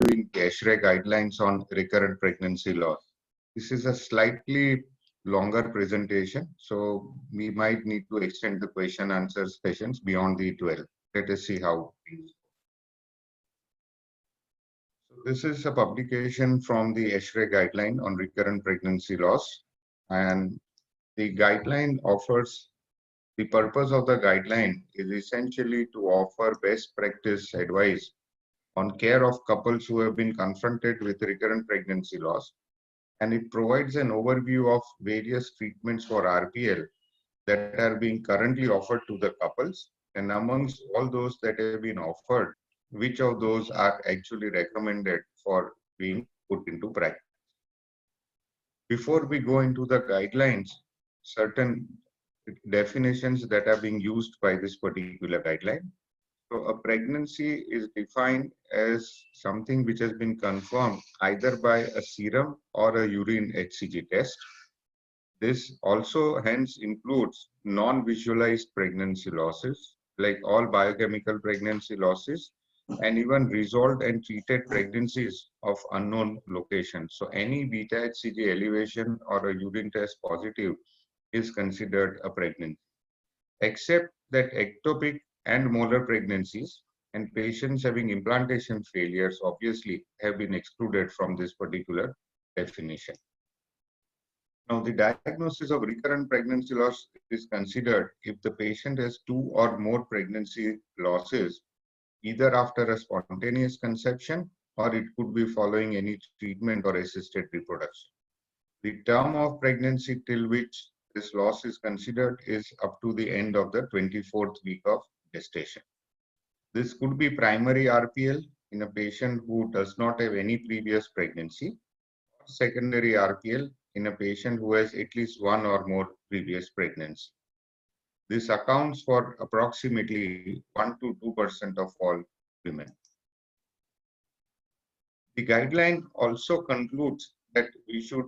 reviewing the ASHRAE guidelines on recurrent pregnancy loss. This is a slightly longer presentation, so we might need to extend the question answer sessions beyond the 12. Let us see how. So this is a publication from the ASHRAE guideline on recurrent pregnancy loss, and the guideline offers. The purpose of the guideline is essentially to offer best practice advice on care of couples who have been confronted with recurrent pregnancy loss, and it provides an overview of various treatments for RPL that are being currently offered to the couples, and amongst all those that have been offered, which of those are actually recommended for being put into practice. Before we go into the guidelines, certain definitions that are being used by this particular guideline. So a pregnancy is defined as something which has been confirmed either by a serum or a urine HCG test. This also hence includes non-visualized pregnancy losses, like all biochemical pregnancy losses, and even resolved and treated pregnancies of unknown locations. So any beta HCG elevation or a urine test positive is considered a pregnancy, except that ectopic and molar pregnancies and patients having implantation failures obviously have been excluded from this particular definition. Now, the diagnosis of recurrent pregnancy loss is considered if the patient has 2 or more pregnancy losses, either after a spontaneous conception or it could be following any treatment or assisted reproduction. The term of pregnancy till which this loss is considered is up to the end of the 24th week of gestation. This could be primary RPL in a patient who does not have any previous pregnancy, or secondary RPL in a patient who has at least 1 or more previous pregnancy. This accounts for approximately 1 to 2% of all women. The guideline also concludes that we should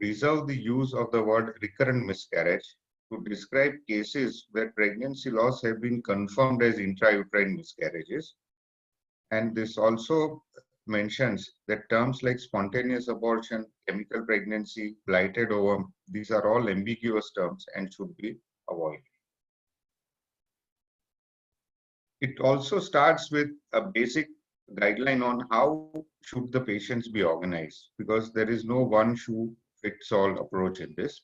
reserve the use of the word recurrent miscarriage to describe cases where pregnancy loss have been confirmed as intrauterine miscarriages. And this also mentions that terms like spontaneous abortion, chemical pregnancy, blighted ovum, these are all ambiguous terms and should be avoided. It also starts with a basic guideline on how should the patients be organized, because there is no one shoe fits all approach in this.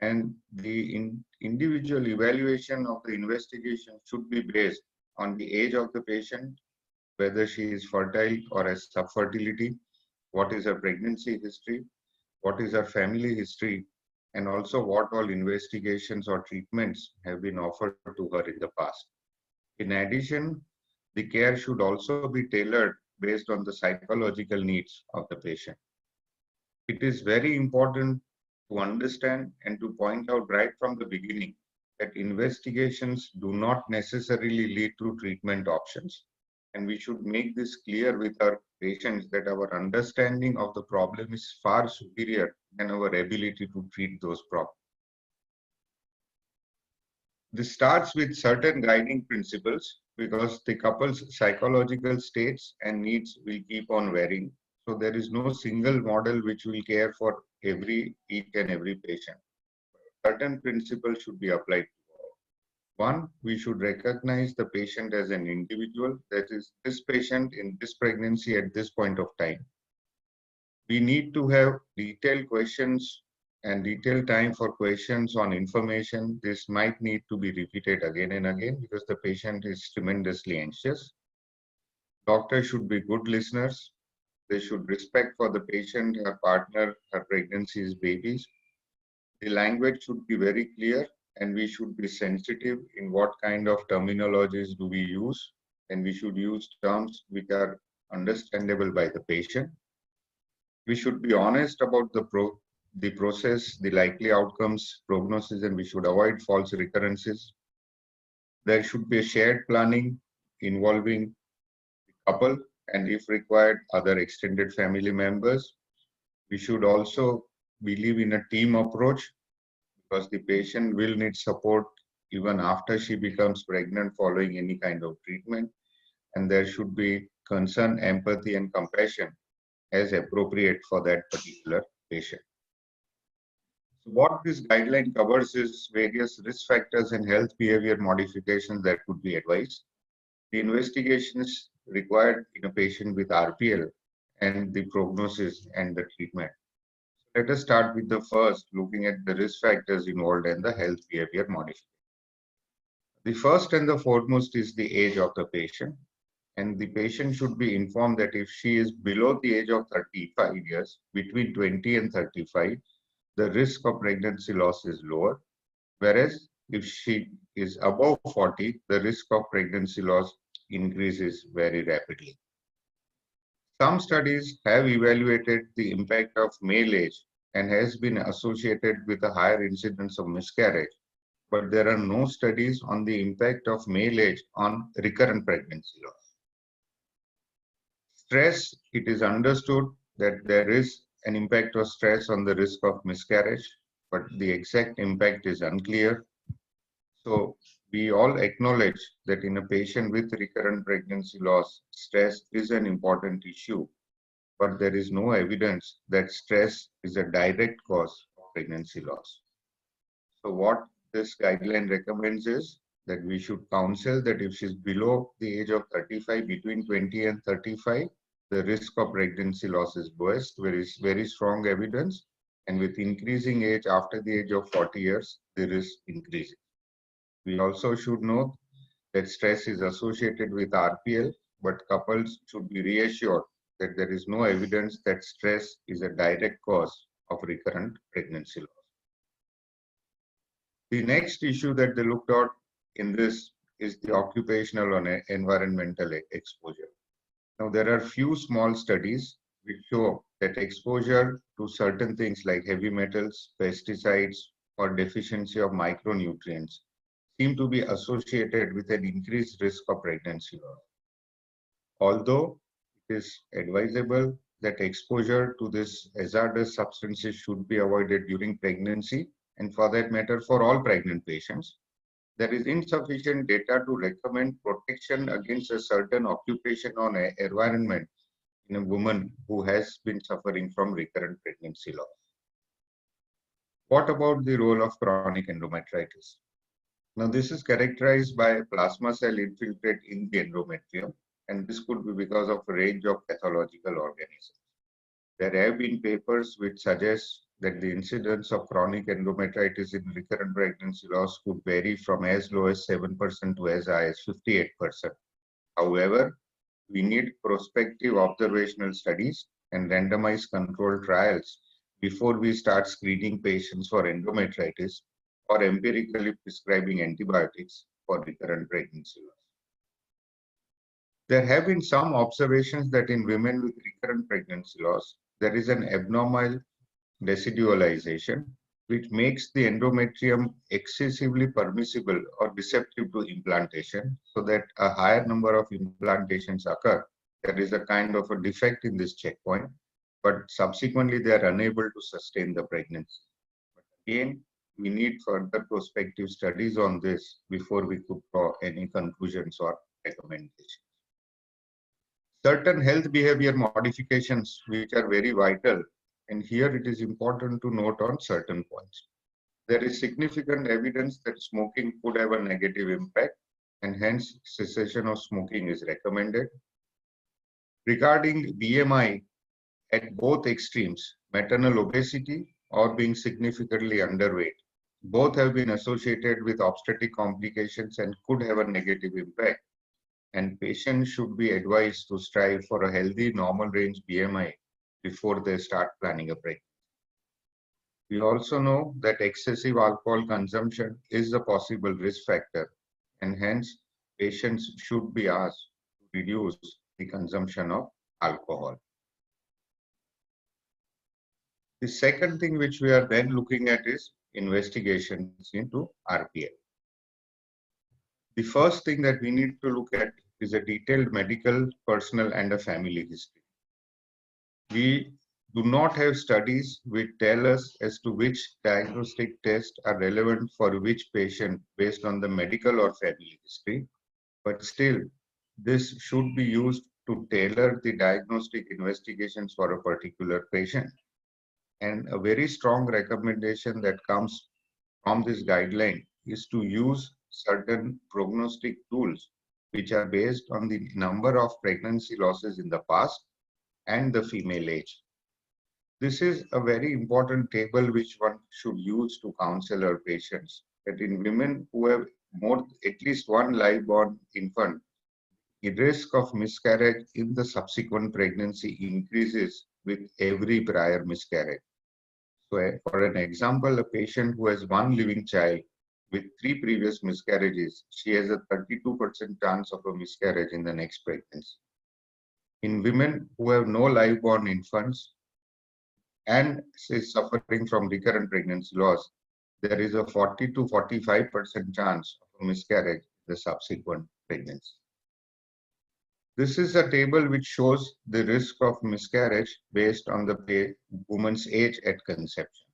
And the individual evaluation of the investigation should be based on the age of the patient, whether she is fertile or has subfertility, what is her pregnancy history, what is her family history, and also what all investigations or treatments have been offered to her in the past. In addition, the care should also be tailored based on the psychological needs of the patient. It is very important to understand and to point out right from the beginning that investigations do not necessarily lead to treatment options. And we should make this clear with our patients that our understanding of the problem is far superior than our ability to treat those problems. This starts with certain guiding principles because the couple's psychological states and needs will keep on varying. So there is no single model which will care for each and every patient. Certain principles should be applied. One, we should recognize the patient as an individual, that is, this patient in this pregnancy at this point of time. We need to have detailed questions and detailed time for questions on information. This might need to be repeated again and again because the patient is tremendously anxious. Doctors should be good listeners. They should respect for the patient, her partner, her pregnancies, babies. The language should be very clear and we should be sensitive in what kind of terminologies do we use, and we should use terms which are understandable by the patient. We should be honest about the process, the likely outcomes, prognosis, and we should avoid false recurrences. There should be a shared planning involving the couple and, if required, other extended family members. We should also believe in a team approach because the patient will need support even after she becomes pregnant following any kind of treatment. And there should be concern, empathy, and compassion as appropriate for that particular patient. So what this guideline covers is various risk factors and health behavior modifications that could be advised. The investigations required in a patient with RPL and the prognosis and the treatment. Let us start with the first, looking at the risk factors involved in the health behavior modification. The first and the foremost is the age of the patient. And the patient should be informed that if she is below the age of 35 years, between 20 and 35, the risk of pregnancy loss is lower. Whereas if she is above 40, the risk of pregnancy loss increases very rapidly. Some studies have evaluated the impact of male age and has been associated with a higher incidence of miscarriage, but there are no studies on the impact of male age on recurrent pregnancy loss. Stress, it is understood that there is an impact of stress on the risk of miscarriage, but the exact impact is unclear. So we all acknowledge that in a patient with recurrent pregnancy loss, stress is an important issue, but there is no evidence that stress is a direct cause of pregnancy loss. So what this guideline recommends is that we should counsel that if she's below the age of 35, between 20 and 35, the risk of pregnancy loss is lowest, there is very strong evidence, and with increasing age after the age of 40 years, the risk increases. We also should note that stress is associated with RPL, but couples should be reassured that there is no evidence that stress is a direct cause of recurrent pregnancy loss. The next issue that they looked at in this is the occupational and environmental exposure. Now, there are few small studies which show that exposure to certain things like heavy metals, pesticides, or deficiency of micronutrients seem to be associated with an increased risk of pregnancy loss. Although it is advisable that exposure to these hazardous substances should be avoided during pregnancy, and for that matter, for all pregnant patients, there is insufficient data to recommend protection against a certain occupation or environment in a woman who has been suffering from recurrent pregnancy loss. What about the role of chronic endometritis? Now, this is characterized by plasma cell infiltrate in the endometrium, and this could be because of a range of pathological organisms. There have been papers which suggest that the incidence of chronic endometritis in recurrent pregnancy loss could vary from as low as 7% to as high as 58%. However, we need prospective observational studies and randomized controlled trials before we start screening patients for endometritis or empirically prescribing antibiotics for recurrent pregnancy loss. There have been some observations that in women with recurrent pregnancy loss, there is an abnormal decidualization, which makes the endometrium excessively permissible or receptive to implantation, so that a higher number of implantations occur. There is a kind of a defect in this checkpoint, but subsequently they are unable to sustain the pregnancy. But again, we need further prospective studies on this before we could draw any conclusions or recommendations. Certain health behavior modifications which are very vital, and here it is important to note on certain points. There is significant evidence that smoking could have a negative impact, and hence cessation of smoking is recommended. Regarding BMI at both extremes, maternal obesity or being significantly underweight, both have been associated with obstetric complications and could have a negative impact. And patients should be advised to strive for a healthy normal range BMI before they start planning a pregnancy. We also know that excessive alcohol consumption is a possible risk factor, and hence patients should be asked to reduce the consumption of alcohol. The second thing which we are then looking at is investigations into RPL. The first thing that we need to look at is a detailed medical, personal, and a family history. We do not have studies which tell us as to which diagnostic tests are relevant for which patient based on the medical or family history, but still, this should be used to tailor the diagnostic investigations for a particular patient. And a very strong recommendation that comes from this guideline is to use certain prognostic tools which are based on the number of pregnancy losses in the past and the female age. This is a very important table which one should use to counsel our patients, that in women who have at least one live-born infant, the risk of miscarriage in the subsequent pregnancy increases with every prior miscarriage. So for an example, a patient who has one living child with 3 previous miscarriages, she has a 32% chance of a miscarriage in the next pregnancy. In women who have no live-born infants and is suffering from recurrent pregnancy loss, there is a 40 to 45% chance of a miscarriage in the subsequent pregnancy. This is a table which shows the risk of miscarriage based on the woman's age at conception.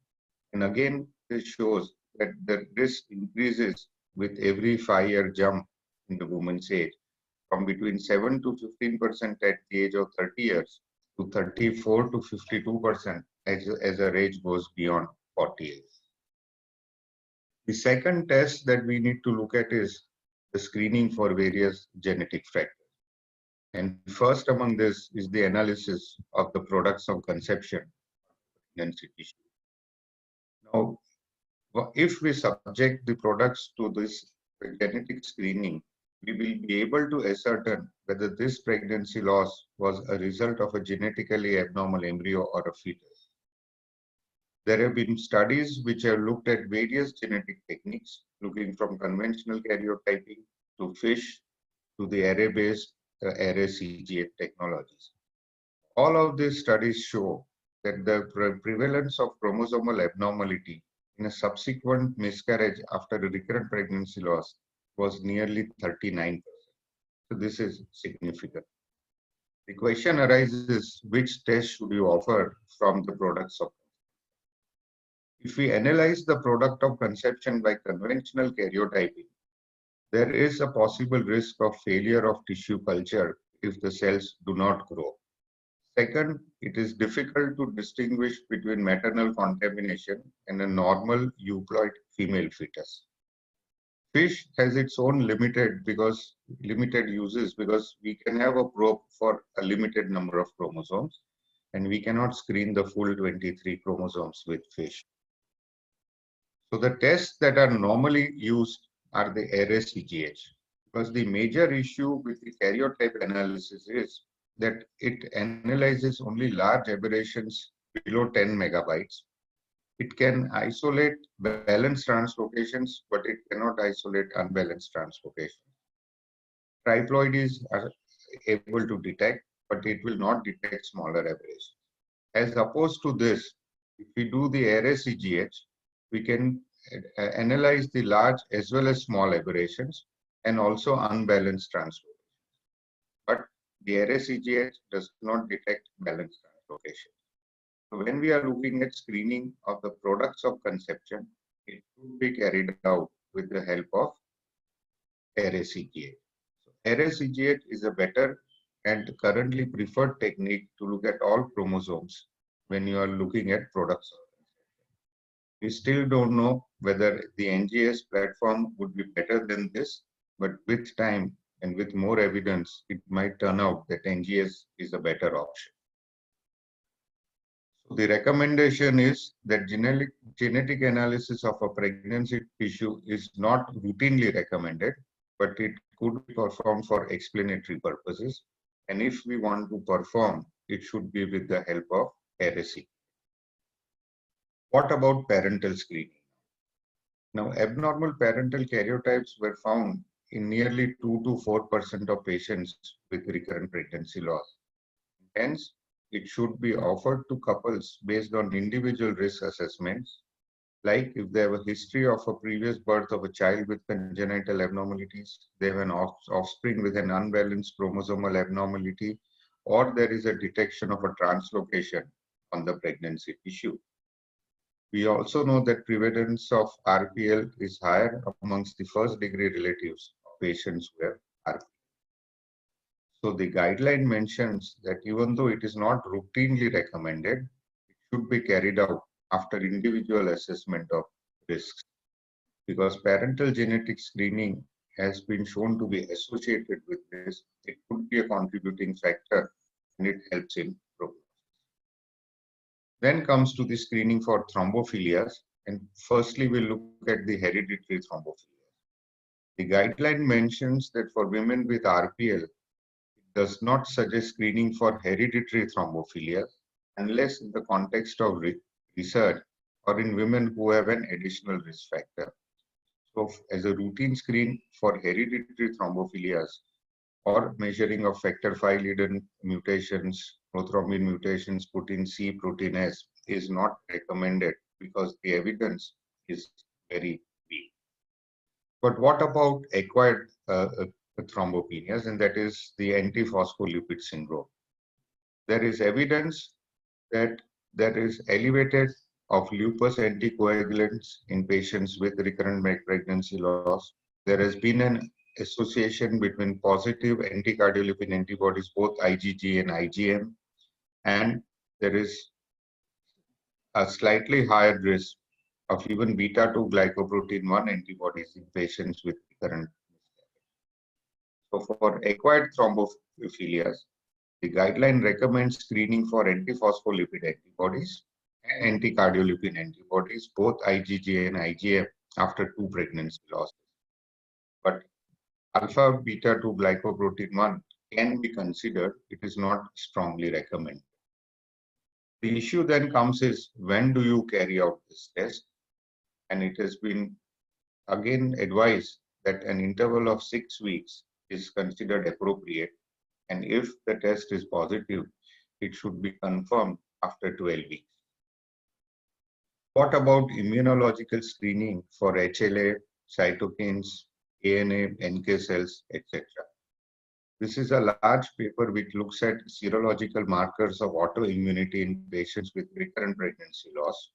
And again, this shows that the risk increases with every 5-year jump in the woman's age, from between 7 to 15% at the age of 30 years to 34 to 52% as her age goes beyond 40 years. The second test that we need to look at is the screening for various genetic factors. And first among this is the analysis of the products of conception pregnancy tissue. Now, if we subject the products to this genetic screening, we will be able to ascertain whether this pregnancy loss was a result of a genetically abnormal embryo or a fetus. There have been studies which have looked at various genetic techniques, looking from conventional karyotyping to FISH to the array-based array-CGA technologies. All of these studies show that the prevalence of chromosomal abnormality in a subsequent miscarriage after a recurrent pregnancy loss was nearly 39%. So this is significant. The question arises, which test should you offer from the products of conception? If we analyze the product of conception by conventional karyotyping, there is a possible risk of failure of tissue culture if the cells do not grow. Second, it is difficult to distinguish between maternal contamination and a normal euploid female fetus. FISH has its own limited uses because we can have a probe for a limited number of chromosomes, and we cannot screen the full 23 chromosomes with FISH. So the tests that are normally used are the array-CGH, because the major issue with the karyotype analysis is that it analyzes only large aberrations below 10 megabytes. It can isolate balanced translocations, but it cannot isolate unbalanced translocations. Triploidies are able to detect, but it will not detect smaller aberrations. As opposed to this, if we do the array-CGH, we can analyze the large as well as small aberrations and also unbalanced translocations. But the array-CGH does not detect balanced translocations. So when we are looking at screening of the products of conception, it should be carried out with the help of array-CGH. So array-CGH is a better and currently preferred technique to look at all chromosomes when you are looking at products of conception. We still don't know whether the NGS platform would be better than this, but with time and with more evidence, it might turn out that NGS is a better option. So the recommendation is that genetic analysis of a pregnancy tissue is not routinely recommended, but it could be performed for explanatory purposes. And if we want to perform, it should be with the help of array-CGH. What about parental screening? Now, abnormal parental karyotypes were found in nearly 2 to 4% of patients with recurrent pregnancy loss. Hence, it should be offered to couples based on individual risk assessments, like if they have a history of a previous birth of a child with congenital abnormalities, they have an offspring with an unbalanced chromosomal abnormality, or there is a detection of a translocation on the pregnancy tissue. We also know that prevalence of RPL is higher amongst the first degree relatives of patients who have RPL. So the guideline mentions that even though it is not routinely recommended, it should be carried out after individual assessment of risks, because parental genetic screening has been shown to be associated with this. It could be a contributing factor and it helps in prognosis. Then comes to the screening for thrombophilias, and firstly we'll look at the hereditary thrombophilias. The guideline mentions that for women with RPL, it does not suggest screening for hereditary thrombophilia unless in the context of research or in women who have an additional risk factor. So as a routine screen for hereditary thrombophilias or measuring of factor V leader mutations, prothrombin mutations, protein C, protein S is not recommended because the evidence is very weak. But what about acquired thrombopenias, and that is the antiphospholipid syndrome? There is evidence that there is elevated of lupus anticoagulants in patients with recurrent pregnancy loss. There has been an association between positive anticardiolipin antibodies, both IgG and IgM, and there is a slightly higher risk of even beta-2 glycoprotein 1 antibodies in patients with recurrent. So for acquired thrombophilias, the guideline recommends screening for antiphospholipid antibodies and anticardiolipin antibodies, both IgG and IgM, after 2 pregnancy losses. But alpha beta 2 glycoprotein 1 can be considered, it is not strongly recommended. The issue then comes is, when do you carry out this test? And it has been again advised that an interval of 6 weeks is considered appropriate, and if the test is positive, it should be confirmed after 12 weeks. What about immunological screening for HLA, cytokines, ANA, NK cells, etc.? This is a large paper which looks at serological markers of autoimmunity in patients with recurrent pregnancy loss.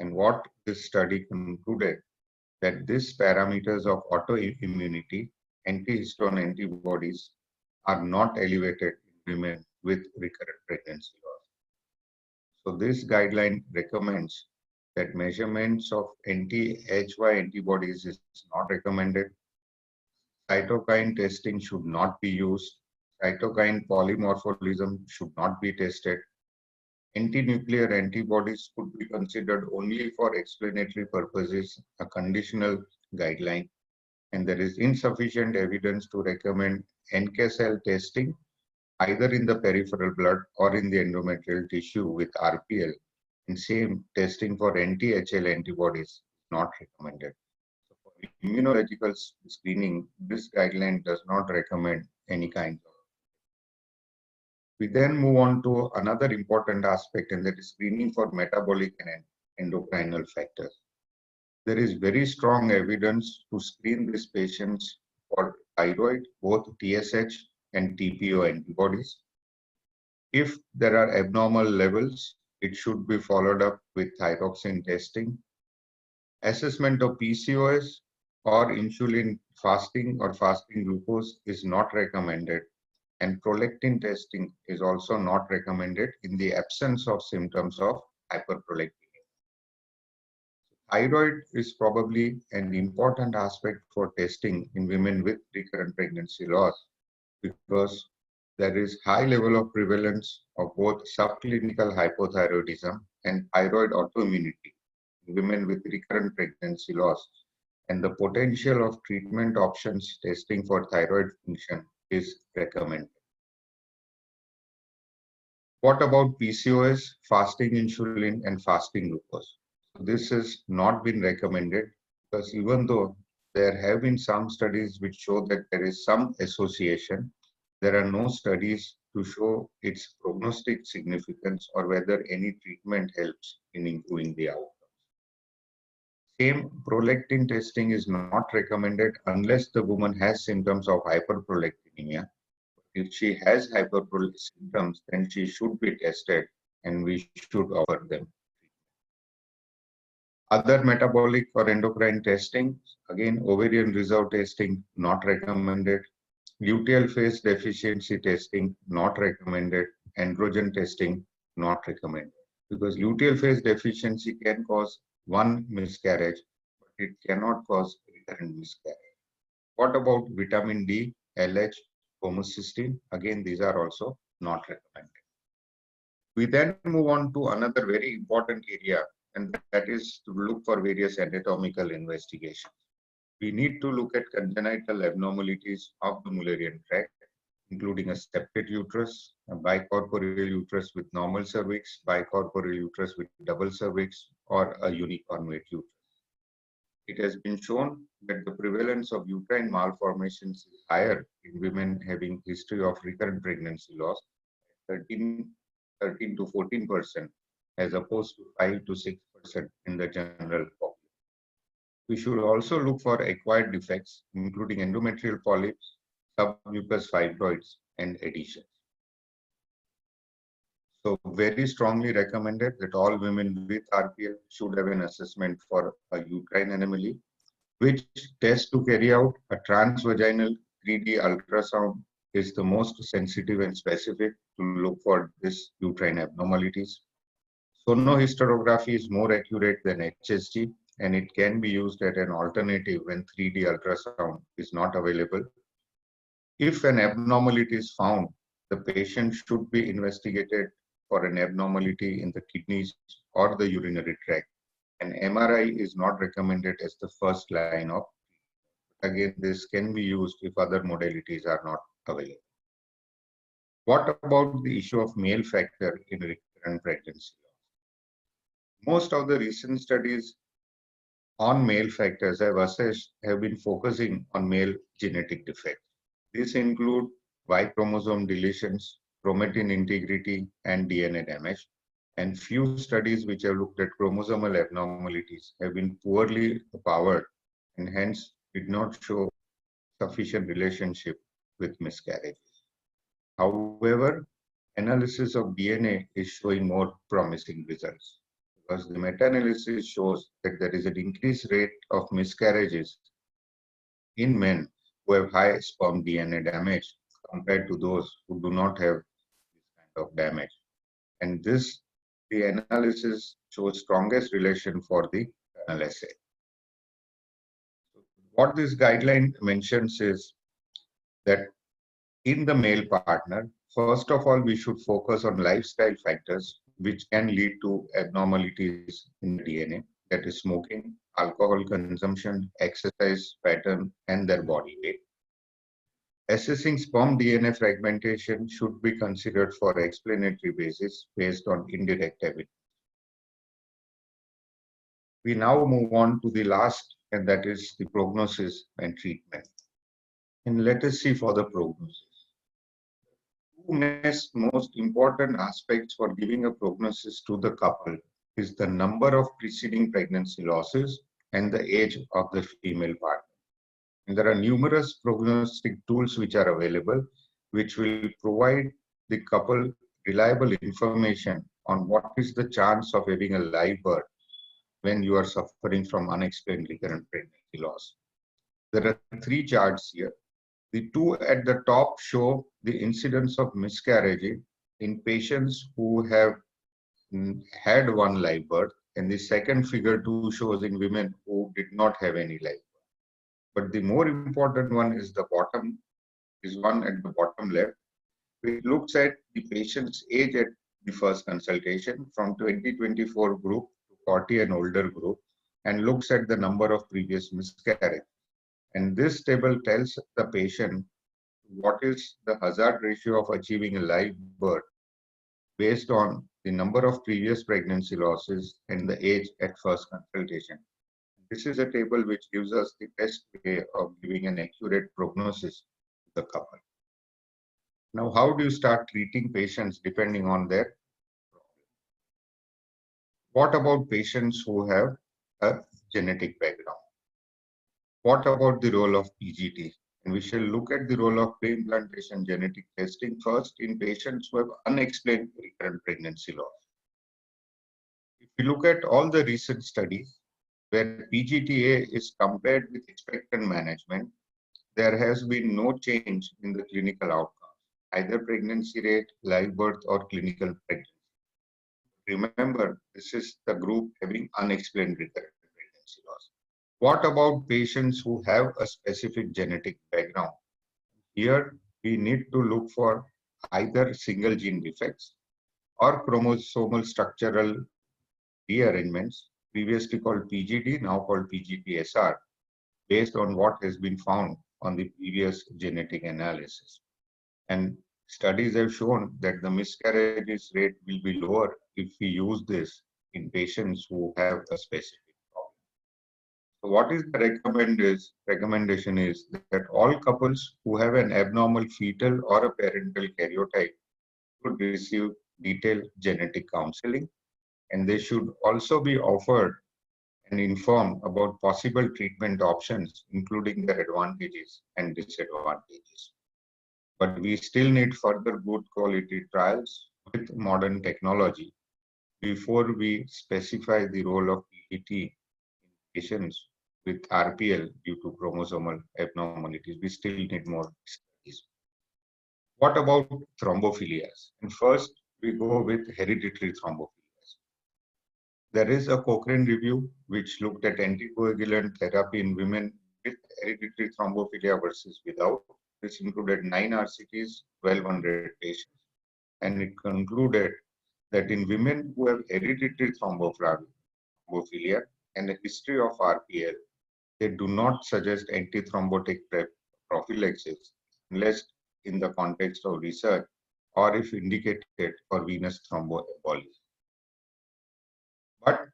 And what this study concluded, that these parameters of autoimmunity, antihistone antibodies, are not elevated in women with recurrent pregnancy loss. So this guideline recommends that measurements of anti-HY antibodies is not recommended. Cytokine testing should not be used. Cytokine polymorphism should not be tested. Anti-nuclear antibodies could be considered only for explanatory purposes, a conditional guideline, and there is insufficient evidence to recommend NK cell testing either in the peripheral blood or in the endometrial tissue with RPL, and same testing for anti-HL antibodies is not recommended. So for immunological screening, this guideline does not recommend any kind of. We then move on to another important aspect, and that is screening for metabolic and endocrinal factors. There is very strong evidence to screen these patients for thyroid, both TSH and TPO antibodies. If there are abnormal levels, it should be followed up with thyroxine testing. Assessment of PCOS or insulin fasting or fasting glucose is not recommended, and prolactin testing is also not recommended in the absence of symptoms of hyperprolactinemia. Thyroid is probably an important aspect for testing in women with recurrent pregnancy loss, because there is high level of prevalence of both subclinical hypothyroidism and thyroid autoimmunity in women with recurrent pregnancy loss, and the potential of treatment options testing for thyroid function is recommended. What about PCOS, fasting insulin, and fasting glucose? This has not been recommended because even though there have been some studies which show that there is some association, there are no studies to show its prognostic significance or whether any treatment helps in improving the outcomes. Same prolactin testing is not recommended unless the woman has symptoms of hyperprolactinemia. If she has hyperprolactinemia symptoms, then she should be tested and we should offer them. Other metabolic or endocrine testing, again, ovarian reserve testing not recommended. Luteal phase deficiency testing not recommended, androgen testing not recommended. Because luteal phase deficiency can cause one miscarriage, but it cannot cause recurrent miscarriage. What about vitamin D, LH, homocysteine? Again, these are also not recommended. We then move on to another very important area, and that is to look for various anatomical investigations. We need to look at congenital abnormalities of the Mullerian tract, including a septate uterus, a bicorporeal uterus with normal cervix, bicorporeal uterus with double cervix, or a unicornuate uterus. It has been shown that the prevalence of uterine malformations is higher in women having history of recurrent pregnancy loss, 13 to 14%, as opposed to 5 to 6% in the general population. We should also look for acquired defects, including endometrial polyps, submucous fibroids, and adhesions. So very strongly recommended that all women with RPL should have an assessment for a uterine anomaly, which test to carry out a transvaginal 3D ultrasound is the most sensitive and specific to look for this uterine abnormalities. Sonohysterography is more accurate than HSG, and it can be used as an alternative when 3D ultrasound is not available. If an abnormality is found, the patient should be investigated for an abnormality in the kidneys or the urinary tract. And MRI is not recommended as the first line of. Again, this can be used if other modalities are not available. What about the issue of male factor in recurrent pregnancy? Most of the recent studies on male factors have been focusing on male genetic defects. These include Y chromosome deletions, chromatin integrity, and DNA damage. And few studies which have looked at chromosomal abnormalities have been poorly powered and hence did not show sufficient relationship with miscarriages. However, analysis of DNA is showing more promising results because the meta-analysis shows that there is an increased rate of miscarriages in men who have high sperm DNA damage compared to those who do not have this kind of damage. And this, the analysis shows strongest relation for the kernel assay. What this guideline mentions is that in the male partner, first of all, we should focus on lifestyle factors which can lead to abnormalities in the DNA, that is smoking, alcohol consumption, exercise pattern, and their body weight. Assessing sperm DNA fragmentation should be considered for explanatory basis based on indirect evidence. We now move on to the last, and that is the prognosis and treatment. And let us see for the prognosis. Two most important aspects for giving a prognosis to the couple is the number of preceding pregnancy losses and the age of the female partner. And there are numerous prognostic tools which are available, which will provide the couple reliable information on what is the chance of having a live birth when you are suffering from unexplained recurrent pregnancy loss. There are three charts here. The two at the top show the incidence of miscarriage in patients who have had one live birth, and the second figure 2 shows in women who did not have any live birth. But the more important one is the bottom, is one at the bottom left, which looks at the patient's age at the first consultation from 2024 group to 40 and older group, and looks at the number of previous miscarriages. And this table tells the patient what is the hazard ratio of achieving a live birth based on the number of previous pregnancy losses and the age at first consultation. This is a table which gives us the best way of giving an accurate prognosis to the couple. Now, how do you start treating patients depending on their problem? What about patients who have a genetic background? What about the role of PGT? And we shall look at the role of pre-implantation genetic testing first in patients who have unexplained recurrent pregnancy loss. If we look at all the recent studies where PGTA is compared with expectant management, there has been no change in the clinical outcomes, either pregnancy rate, live birth, or clinical pregnancy. Remember, this is the group having unexplained recurrent pregnancy loss. What about patients who have a specific genetic background? Here, we need to look for either single gene defects or chromosomal structural rearrangements, previously called PGD, now called PGTSR, based on what has been found on the previous genetic analysis. And studies have shown that the miscarriages rate will be lower if we use this in patients who have a specific problem. So what is the recommendation is that all couples who have an abnormal fetal or a parental karyotype should receive detailed genetic counseling, and they should also be offered and informed about possible treatment options, including their advantages and disadvantages. But we still need further good quality trials with modern technology before we specify the role of PGT in patients with RPL due to chromosomal abnormalities. We still need more studies. What about thrombophilias? And first, we go with hereditary thrombophilias. There is a Cochrane review which looked at anticoagulant therapy in women with hereditary thrombophilia versus without. This included 9 RCTs, 1,200 patients, and it concluded that in women who have hereditary thrombophilia and a history of RPL, they do not suggest antithrombotic prophylaxis unless in the context of research or if indicated for venous thromboembolism. But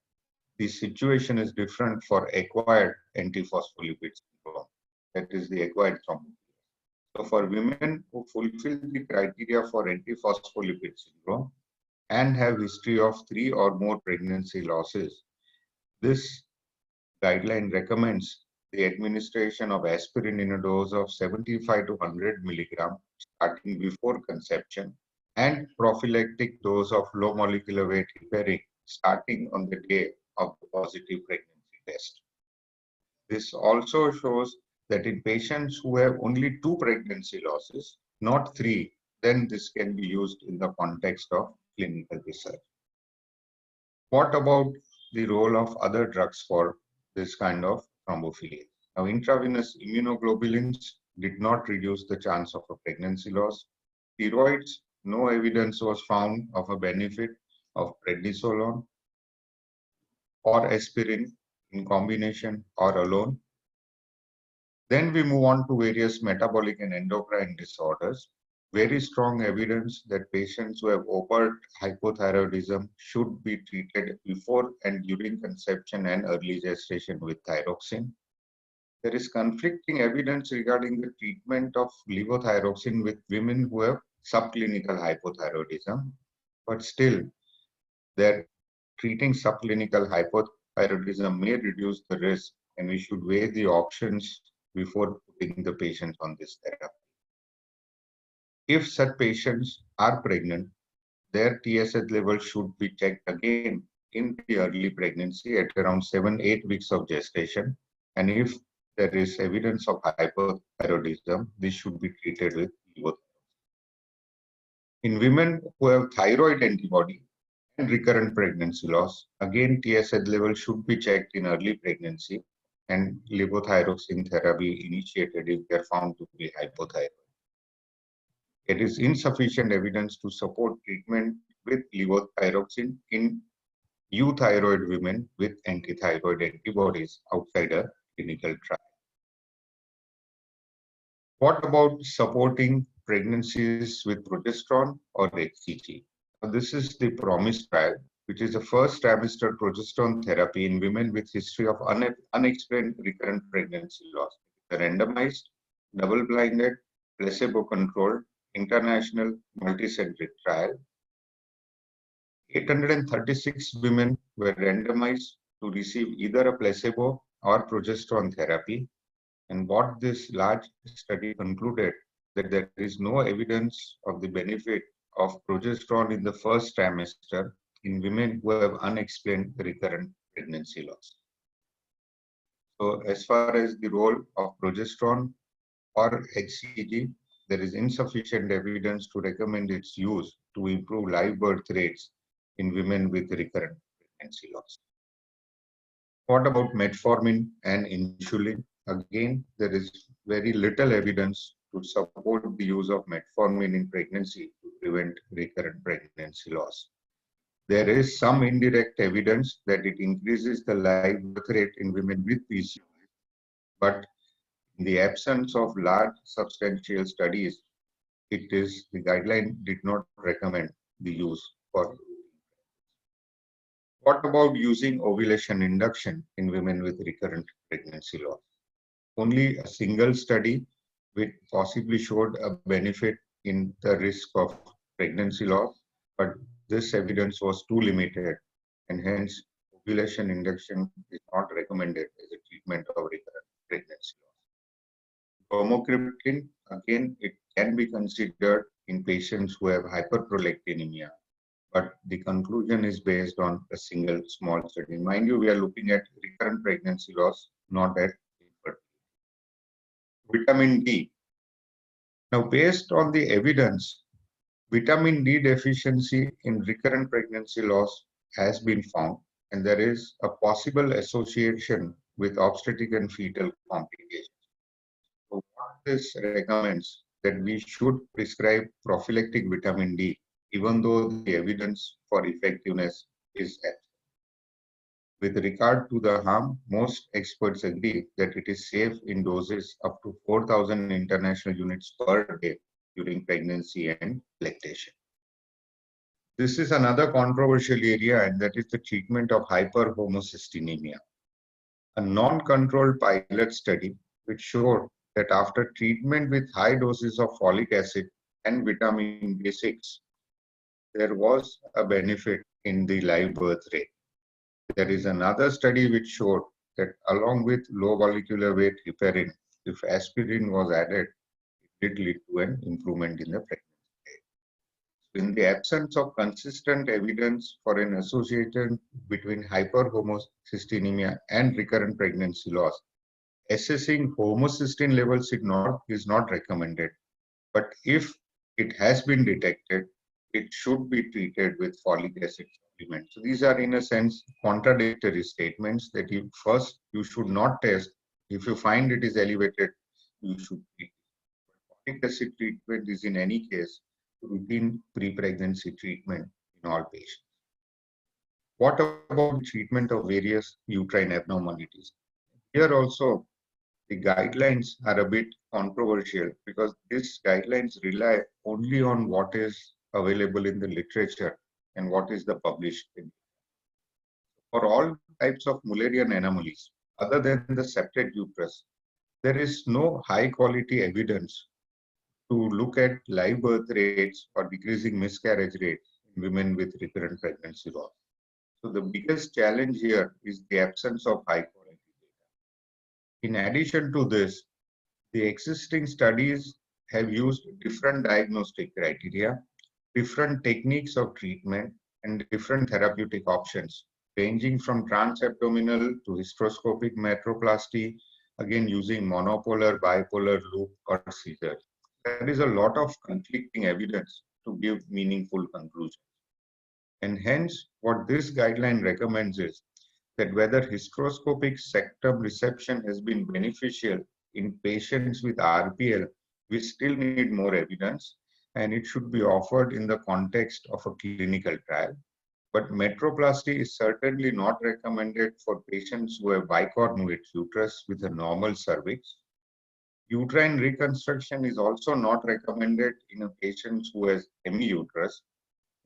the situation is different for acquired antiphospholipid syndrome, that is the acquired thrombophilia. So for women who fulfill the criteria for antiphospholipid syndrome and have history of 3 or more pregnancy losses, this guideline recommends the administration of aspirin in a dose of 75 to 100 milligram starting before conception and prophylactic dose of low molecular weight heparin starting on the day of the positive pregnancy test. This also shows that in patients who have only 2 pregnancy losses, not 3, then this can be used in the context of clinical research. What about the role of other drugs for this kind of thrombophilia? Now, intravenous immunoglobulins did not reduce the chance of a pregnancy loss. Steroids, no evidence was found of a benefit of prednisolone or aspirin in combination or alone. Then we move on to various metabolic and endocrine disorders. Very strong evidence that patients who have overt hypothyroidism should be treated before and during conception and early gestation with thyroxine. There is conflicting evidence regarding the treatment of levothyroxine with women who have subclinical hypothyroidism, but still, that treating subclinical hypothyroidism may reduce the risk, and we should weigh the options before putting the patient on this therapy. If such patients are pregnant, their TSH level should be checked again in the early pregnancy at around 7-8 weeks of gestation. And if there is evidence of hypothyroidism, this should be treated with levothyroxine. In women who have thyroid antibody and recurrent pregnancy loss, again TSH level should be checked in early pregnancy and levothyroxine therapy initiated if they are found to be hypothyroid. It is insufficient evidence to support treatment with levothyroxine in euthyroid women with antithyroid antibodies outside a clinical trial. What about supporting pregnancies with progesterone or HCG? Now, this is the PROMISE trial, which is a first trimester progesterone therapy in women with history of unexplained recurrent pregnancy loss. The randomized, double-blinded, placebo-controlled, international multicentric trial. 836 women were randomized to receive either a placebo or progesterone therapy. And what this large study concluded that there is no evidence of the benefit of progesterone in the first trimester in women who have unexplained recurrent pregnancy loss. So as far as the role of progesterone or HCG, there is insufficient evidence to recommend its use to improve live birth rates in women with recurrent pregnancy loss. What about metformin and insulin? Again, there is very little evidence to support the use of metformin in pregnancy to prevent recurrent pregnancy loss. There is some indirect evidence that it increases the live birth rate in women with PCOS, but in the absence of large substantial studies, the guideline did not recommend the use for. What about using ovulation induction in women with recurrent pregnancy loss? Only a single study which possibly showed a benefit in the risk of pregnancy loss, but this evidence was too limited, and hence ovulation induction is not recommended as a treatment of recurrent pregnancy loss. Bromocriptine, again, it can be considered in patients who have hyperprolactinemia, but the conclusion is based on a single small study. Mind you, we are looking at recurrent pregnancy loss, not at infertility. Vitamin D. Now, based on the evidence, vitamin D deficiency in recurrent pregnancy loss has been found, and there is a possible association with obstetric and fetal complications. So what this recommends that we should prescribe prophylactic vitamin D, even though the evidence for effectiveness is absent. With regard to the harm, most experts agree that it is safe in doses up to 4,000 international units per day during pregnancy and lactation. This is another controversial area, and that is the treatment of hyperhomocystinemia. A non-controlled pilot study which showed that after treatment with high doses of folic acid and vitamin B6, there was a benefit in the live birth rate. There is another study which showed that along with low molecular weight heparin, if aspirin was added, it did lead to an improvement in the pregnancy rate. In the absence of consistent evidence for an association between hyperhomocystinemia and recurrent pregnancy loss, assessing homocysteine levels is not recommended. But if it has been detected, it should be treated with folic acid supplement. So these are, in a sense, contradictory statements that you should not test. If you find it is elevated, you should treat it. Folic acid treatment is in any case routine pre-pregnancy treatment in all patients. What about the treatment of various uterine abnormalities? Here also, the guidelines are a bit controversial because these guidelines rely only on what is available in the literature and what is the published. For all types of Mullerian anomalies, other than the septate uterus, there is no high quality evidence to look at live birth rates or decreasing miscarriage rates in women with recurrent pregnancy loss. So the biggest challenge here is the absence of high quality data. In addition to this, the existing studies have used different diagnostic criteria, different techniques of treatment, and different therapeutic options, ranging from transabdominal to hysteroscopic metroplasty, again using monopolar, bipolar, loop, or Caesar. There is a lot of conflicting evidence to give meaningful conclusions. And hence, what this guideline recommends is that whether hysteroscopic septum resection has been beneficial in patients with RPL, we still need more evidence, and it should be offered in the context of a clinical trial. But metroplasty is certainly not recommended for patients who have bicornuate uterus with a normal cervix. Uterine reconstruction is also not recommended in a patient who has hemiuterus,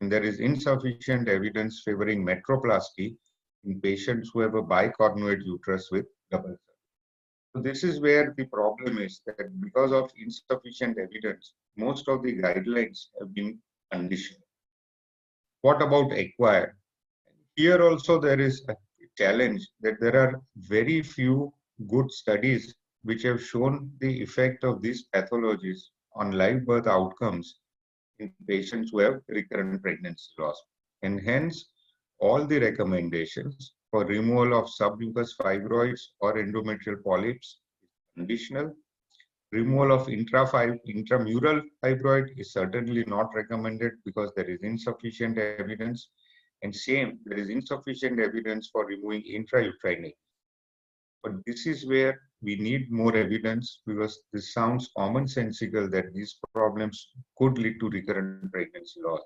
and there is insufficient evidence favoring metroplasty in patients who have a bicornuate uterus with double cervix. So this is where the problem is, that because of insufficient evidence, most of the guidelines have been conditional. What about acquired? Here also there is a challenge that there are very few good studies which have shown the effect of these pathologies on live birth outcomes in patients who have recurrent pregnancy loss. And hence, all the recommendations for removal of submucous fibroids or endometrial polyps is conditional, Removal of intramural fibroid is certainly not recommended because there is insufficient evidence. And same, there is insufficient evidence for removing intrauterine. But this is where we need more evidence because this sounds commonsensical that these problems could lead to recurrent pregnancy loss.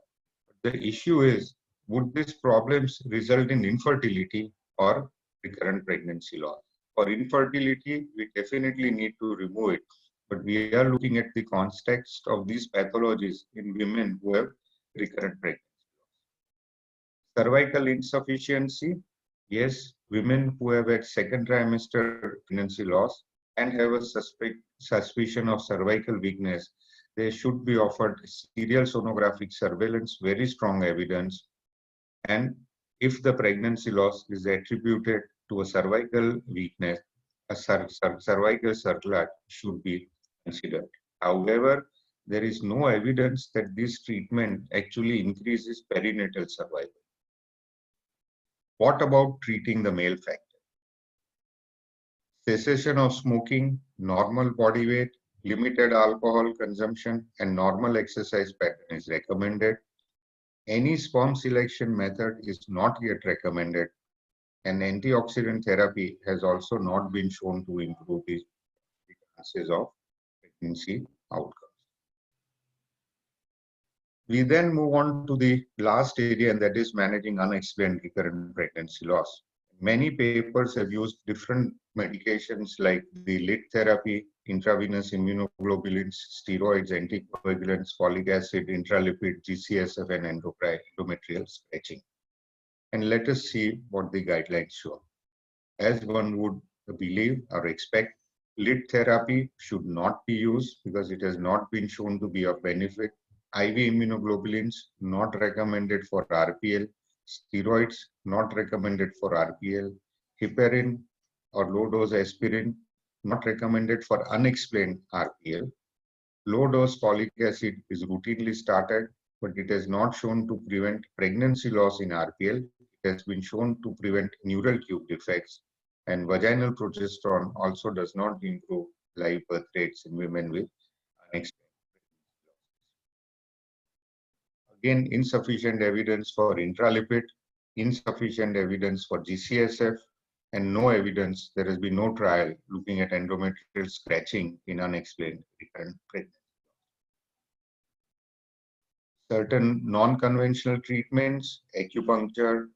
The issue is, would these problems result in infertility or recurrent pregnancy loss? For infertility, we definitely need to remove it, but we are looking at the context of these pathologies in women who have recurrent pregnancy. Cervical insufficiency, yes, women who have had second trimester pregnancy loss and have a suspicion of cervical weakness, they should be offered serial sonographic surveillance, very strong evidence. And if the pregnancy loss is attributed to a cervical weakness, a cervical circlet should be considered. However, there is no evidence that this treatment actually increases perinatal survival. What about treating the male factor? Cessation of smoking, normal body weight, limited alcohol consumption, and normal exercise pattern is recommended. Any sperm selection method is not yet recommended, and antioxidant therapy has also not been shown to improve the chances of pregnancy outcomes. We then move on to the last area, and that is managing unexplained recurrent pregnancy loss. Many papers have used different medications like the LIT therapy, intravenous immunoglobulins, steroids, anticoagulants, folic acid, intralipid, GCSF, and endometrial stretching. And let us see what the guidelines show. As one would believe or expect, LIT therapy should not be used because it has not been shown to be of benefit. IV immunoglobulins not recommended for RPL, steroids not recommended for RPL, heparin or low dose aspirin not recommended for unexplained RPL. Low dose folic acid is routinely started, but it has not shown to prevent pregnancy loss in RPL. It has been shown to prevent neural tube defects, and vaginal progesterone also does not improve live birth rates in women with unexplained. Again, insufficient evidence for intralipid, insufficient evidence for GCSF, and no evidence, there has been no trial looking at endometrial scratching in unexplained recurrent pregnancy. Certain non-conventional treatments, acupuncture,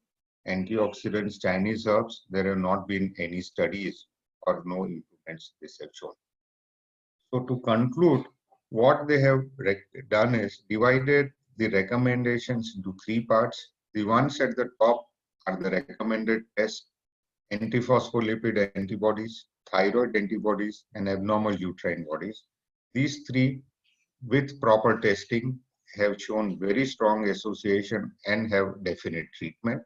antioxidants, Chinese herbs, there have not been any studies or no improvements this have shown. So to conclude, what they have done is divided the recommendations into three parts. The ones at the top are the recommended tests: antiphospholipid antibodies, thyroid antibodies, and abnormal uterine bodies. These three, with proper testing, have shown very strong association and have definite treatment.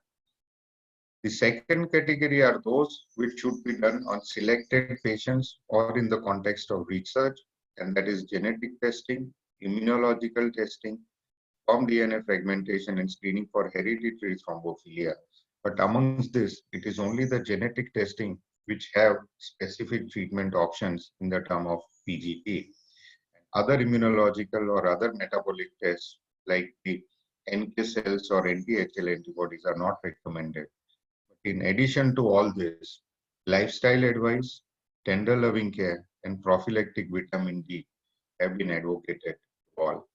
The second category are those which should be done on selected patients or in the context of research, and that is genetic testing, immunological testing, sperm DNA fragmentation, and screening for hereditary thrombophilia. But amongst this, it is only the genetic testing which have specific treatment options in the term of PGT. Other immunological or other metabolic tests like the NK cells or NTHL antibodies are not recommended. In addition to all this, lifestyle advice, tender loving care, and prophylactic vitamin D have been advocated to all.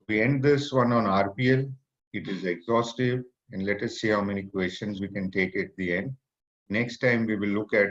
We end this one on RPL. It is exhaustive, and let us see how many questions we can take at the end. Next time we will look at